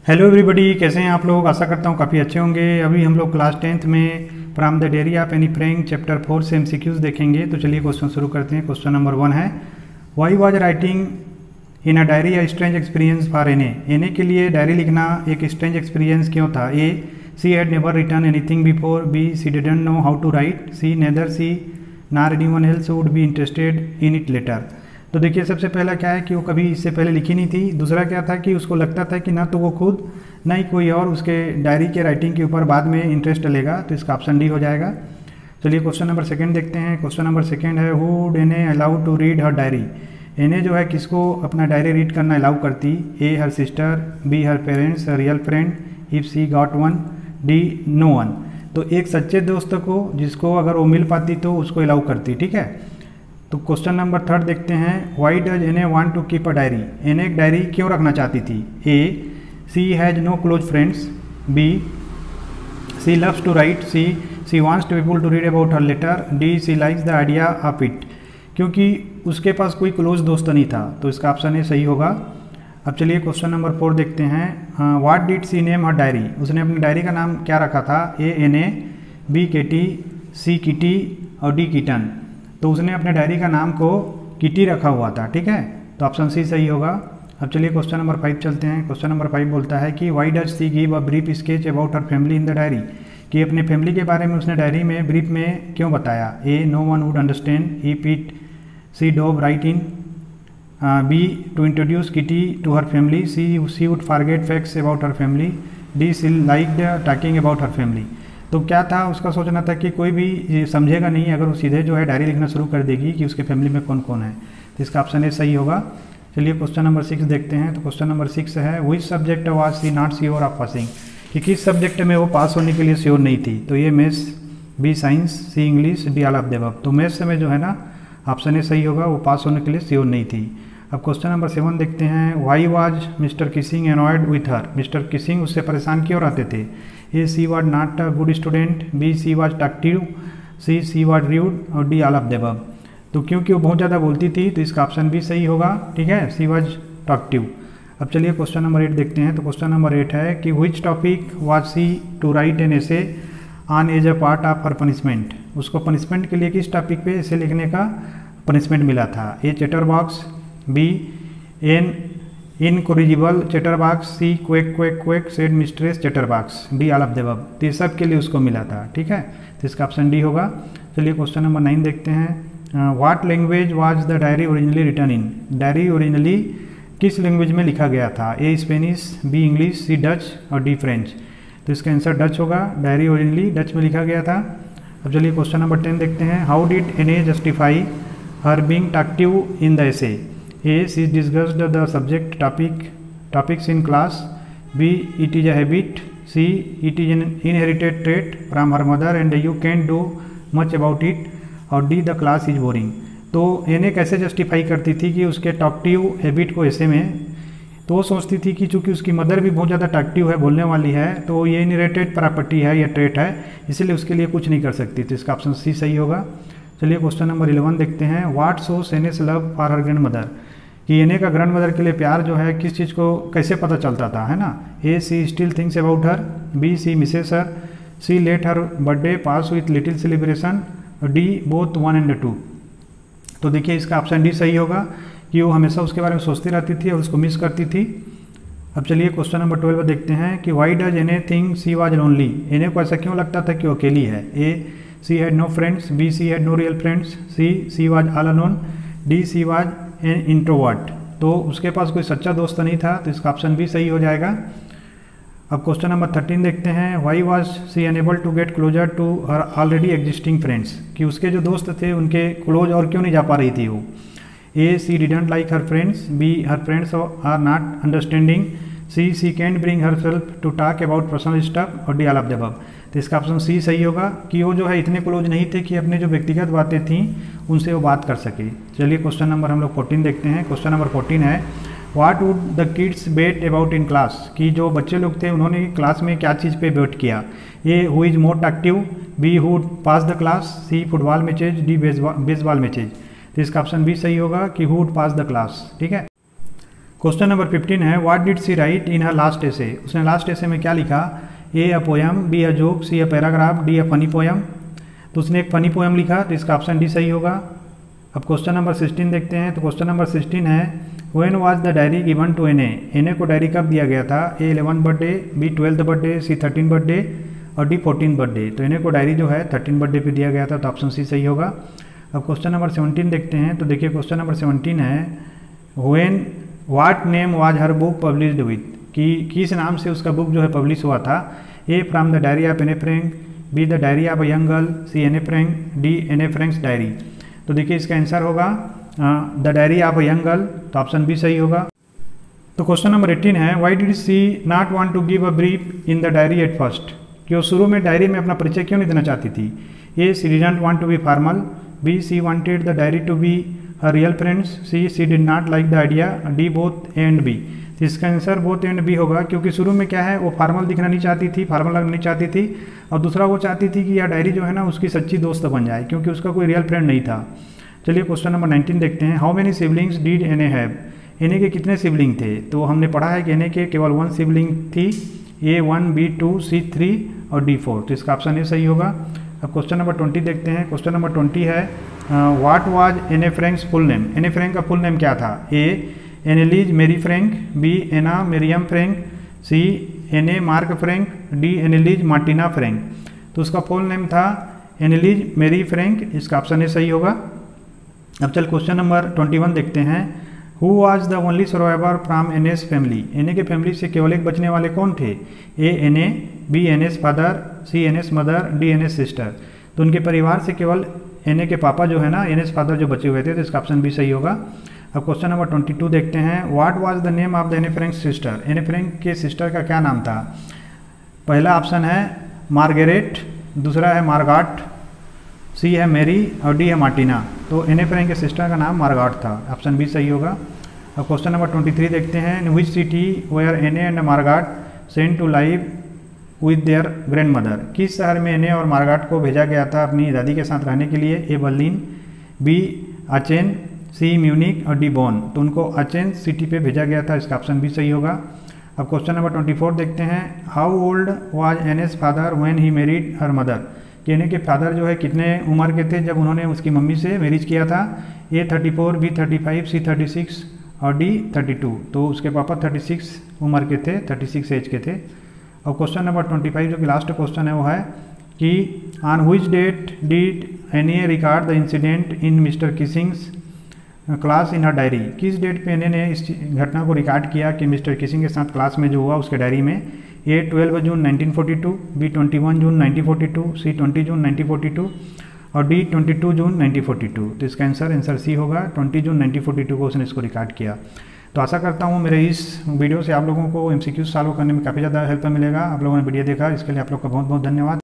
Hello everybody, कैसे हैं आप लोग। आशा करता हूँ काफ़ी अच्छे होंगे। अभी हम लोग क्लास 10th में from the diary of Anne Frank chapter 4 से MCQs देखेंगे। तो चलिए क्वेश्चन शुरू करते हैं। क्वेश्चन नंबर 1 है, why was writing in a diary a strange experience for एने के लिए डायरी लिखना एक स्ट्रेंज एक्सपीरियंस क्यों था। A, she had never written anything before. B, she didn't know how to write. C, neither she nor anyone else would be interested in it later. तो देखिए, सबसे पहला क्या है कि वो कभी इससे पहले लिखी नहीं थी। दूसरा क्या था कि उसको लगता था कि ना तो वो खुद ना ही कोई और उसके डायरी के राइटिंग के ऊपर बाद में इंटरेस्ट लेगा। तो इसका ऑप्शन डी हो जाएगा। चलिए क्वेश्चन नंबर 2 देखते हैं। क्वेश्चन नंबर 2 है, who would Anne allow to read her diary. Anne जो है किसको अपना डायरी रीड करना अलाउ करती। A, her sister. B, her parents, real friend if she got one. D, no one. तो एक सच्चे दोस्त को जिसको अगर वो मिल पाती तो उसको अलाउ करती। ठीक है। तो क्वेश्चन नंबर 3 देखते हैं, why does Anne want to keep a diary. Anne एक डायरी क्यों रखना चाहती थी। A, she has no close friends. B, she loves to write. She wants to people to read about her later. D, she likes the idea of it. क्योंकि उसके पास कोई close दोस्त नहीं था। तो इसका ऑप्शन ए सही होगा। अब चलिए क्वेश्चन नंबर 4 देखते हैं, what did she name her diary. उसने अपनी डायरी का नाम क्या रखा था। ए, एने। बी, केटी। सी, किटी। और डी, किटन। तो उसने अपने डायरी का नाम को किटी रखा हुआ था। ठीक है। तो ऑप्शन सी सही होगा। अब चलिए क्वेश्चन नंबर 5 चलते हैं। क्वेश्चन नंबर 5 बोलता है कि why does she give a brief sketch about her family in the diary. कि अपने फैमिली के बारे में उसने डायरी में ब्रीफ में क्यों बताया। A, no one would understand if it she dove write in. B, to introduce Kitty to her family. She would forget facts about her family. D, she liked talking about her family. तो क्या था, उसका सोचना था कि कोई भी समझेगा नहीं अगर वो सीधे जो है डायरी लिखना शुरू कर देगी कि उसके फैमिली में कौन कौन है। तो इसका ऑप्शन ए सही होगा। चलिए क्वेश्चन नंबर 6 देखते हैं। तो क्वेश्चन नंबर 6 है, which subject was she not sure of passing. कि किस सब्जेक्ट में वो पास होने के लिए श्योर नहीं थी। तो ये maths, B science, C English, D all of the above. तो मैथ्स में जो है ना ऑप्शन ए सही होगा, वो पास होने के लिए श्योर नहीं थी। अब क्वेश्चन नंबर 7 देखते हैं, why was mister Keesing annoyed with her. Mister Keesing उससे परेशान क्यों रहते थे। A, she was not a good student. B, she was talkative. She was rude. और D all of the above. तो क्योंकि वो बहुत ज़्यादा बोलती थी तो इसका ऑप्शन भी सही होगा। ठीक है, सी वाज टॉकटिव। अब चलिए क्वेश्चन नंबर 8 देखते हैं। तो क्वेश्चन नंबर 8 है कि which topic was she to write an essay on as a part of her punishment. उसको पनिशमेंट के लिए किस टॉपिक पे एसे लिखने का पनिशमेंट मिला था। A, chatterbox. B, an incorrigible chatterbox. C, quack quack quack said mistress chatterbox. D all of the above. तो ये सब के लिए उसको मिला था। ठीक है, तो इसका ऑप्शन डी होगा। चलिए क्वेश्चन नंबर 9 देखते हैं, what language was the diary originally written in. Diary originally किस लैंग्वेज में लिखा गया था। A, Spanish. B, English. C, Dutch. और डी, फ्रेंच। तो इसका आंसर डच होगा। डायरी ओरिजिनली डच में लिखा गया था। अब चलिए क्वेश्चन नंबर 10 देखते हैं, हाउ डिड एने justify her being talkative in the essay. A, she discussed the subject topics in class. B, it is a habit. C, it is an inherited trait from her mother and you can't do much about it. और D, the class is boring. तो इन्हें कैसे justify करती थी कि उसके talkative habit को ऐसे में, तो वो सोचती थी कि चूंकि उसकी मदर भी बहुत ज़्यादा टॉकटिव है, बोलने वाली है, तो ये इनहेरिटेड प्रॉपर्टी है या ट्रेट है, इसलिए उसके लिए कुछ नहीं कर सकती। तो इसका ऑप्शन सी सही होगा। चलिए क्वेश्चन नंबर 11 देखते हैं, what shows acnes love for her grand mother. कि एने का ग्रैंड मदर के लिए प्यार जो है किस चीज़ को कैसे पता चलता था, है ना। A, she still thinks about her. B, she misses her. She let her birthday pass with little celebration. D, both 1 and 2। तो देखिए इसका ऑप्शन डी सही होगा कि वो हमेशा उसके बारे में सोचती रहती थी और उसको मिस करती थी। अब चलिए क्वेश्चन नंबर 12 देखते हैं कि वाई डज एने थिंक सी वाज लोनली। एने को ऐसा क्यों लगता था कि वो अकेली है। A, she had no friends. B, she had no real friends. She was all alone. D, she was an introvert. तो उसके पास कोई सच्चा दोस्त नहीं था। तो इसका ऑप्शन भी सही हो जाएगा। अब क्वेश्चन नंबर 13 देखते हैं, why was she unable to get closer to her already existing friends. कि उसके जो दोस्त थे उनके क्लोज और क्यों नहीं जा पा रही थी वो। A, she didn't like her friends. B, her friends are not understanding. She can't bring herself to talk about personal stuff. और D all of the above. तो इसका ऑप्शन सी सही होगा कि वो जो है इतने क्लोज नहीं थे कि अपने जो व्यक्तिगत बातें थीं उनसे वो बात कर सके। चलिए क्वेश्चन नंबर हम लोग 14 देखते हैं। क्वेश्चन नंबर 14 है, what would the kids bet about in class. कि जो बच्चे लोग थे उन्होंने क्लास में क्या चीज़ पे बेट किया। A, who is more active. B, who would pass the class. C, football matches. D, baseball matches. तो इसका ऑप्शन भी सही होगा कि who would pass the class. ठीक है। क्वेश्चन नंबर 15 है what did she write in her last essay. उसने लास्ट एसे में क्या लिखा? A a poem, B a joke, C a paragraph, D a funny poem. तो उसने एक फनी पोयम लिखा, तो इसका ऑप्शन डी सही होगा। अब क्वेश्चन नंबर 16 देखते हैं। तो क्वेश्चन नंबर 16 है when was the diary given to Anne को डायरी कब दिया गया था? A 11 birthday, B 12 birthday, C 13 birthday और डी 14 बर्थडे। तो एन को डायरी जो है 13 बर्थडे पे दिया गया था, तो ऑप्शन सी सही होगा। अब क्वेश्चन नंबर 17 देखते हैं। तो देखिए क्वेश्चन नंबर 17 है when what name was her book published with, कि किस नाम से उसका बुक जो है पब्लिश हुआ था? A from the diary of Anne Frank, B the diary of a young girl, C Anne Frank, D Anne Frank's diary. तो देखिए इसका आंसर होगा the diary of a young girl, तो option B सही होगा। तो question number 18 है why did she not want to give a brief in the diary at first, कि वो शुरू में डायरी में अपना परिचय क्यों नहीं देना चाहती थी? A she didn't want to be formal, B she wanted the diary to be her real friends, she did not like the idea, D both A and B. तो इसका आंसर बोथ एंड बी होगा, क्योंकि शुरू में क्या है वो formal दिखना नहीं चाहती थी, फॉर्मल लगना नहीं चाहती थी, और दूसरा वो चाहती थी कि यह डायरी जो है ना उसकी सच्ची दोस्त बन जाए, क्योंकि उसका कोई रियल फ्रेंड नहीं था। चलिए क्वेश्चन नंबर 19 देखते हैं। How many siblings did Anne have, Anne के कितने सिबलिंग थे? तो हमने पढ़ा है कि एन के केवल 1 सिबलिंग थी, ए 1, बी 2, सी 3 और डी 4। तो इसका ऑप्शन ए सही होगा। अब क्वेश्चन नंबर 20 देखते हैं। क्वेश्चन नंबर 20 है what was Anne Frank's full name. Anne Frank का फुल नेम क्या था? A Annelies Marie Frank, B Anna Mariam Frank, C Anne Mark Frank, D Annelies Martina Frank. तो उसका full name था एनेलीज Marie Frank, इसका option A सही होगा। अब चल क्वेश्चन नंबर 21 देखते हैं। Who was the only survivor from Anne's family, Anne के फैमिली से केवल एक बचने वाले कौन थे? A Anne, B Anne's father, C Anne's mother, D Anne's sister. तो उनके परिवार से केवल एन ए के पापा जो है ना, एन एस फादर जो बचे हुए थे, तो इसका ऑप्शन भी सही होगा। अब क्वेश्चन नंबर 22 देखते हैं। What was the name of the Anne Frank sister, Anne Frank के सिस्टर का क्या नाम था? पहला ऑप्शन है मार्गरेट, दूसरा है मार्गाट, सी है मेरी और डी है मार्टिना। तो एन ए फ्रैंक के सिस्टर का नाम मार्गाट था, ऑप्शन बी सही होगा। अब क्वेश्चन नंबर 23 देखते हैं। In which city were Anne and Margot sent to live with their grandmother, किस शहर में एन ए और मार्गाट को भेजा गया था अपनी दादी के साथ रहने के लिए? ए बर्लिन, बी अचेन, सी म्यूनिक और डी बॉन। तो उनको अचेन सिटी पे भेजा गया था, इसका ऑप्शन भी सही होगा। अब क्वेश्चन नंबर 24 देखते हैं। How old was an S father when he married her mother, कि एन ए के फादर जो है कितने उम्र के थे जब उन्होंने उसकी मम्मी से मैरिज किया था? ए 34, बी 35, सी 36 और डी 32। तो उसके पापा 36 उम्र के थे, 36 एज के थे। और क्वेश्चन नंबर 25 जो कि लास्ट क्वेश्चन है वो है कि on which date did Anne record the incident in mister Keesing's class in her diary, किस डेट पे एन ए ने इस घटना को रिकॉर्ड किया कि मिस्टर किसिंग के साथ क्लास में जो हुआ उसके डायरी में? ए 12 जून 1942, बी 21 जून 1942, सी 20 जून 1942 और डी 22 जून 1942। तो इसका आंसर सी होगा, 20 जून 1942 को उसने इसको रिकॉर्ड किया। तो आशा करता हूँ मेरे इस वीडियो से आप लोगों को MCQ सॉल्व करने में काफ़ी ज़्यादा हेल्प मिलेगा। आप लोगों ने वीडियो देखा, इसके लिए आप लोग का बहुत बहुत धन्यवाद।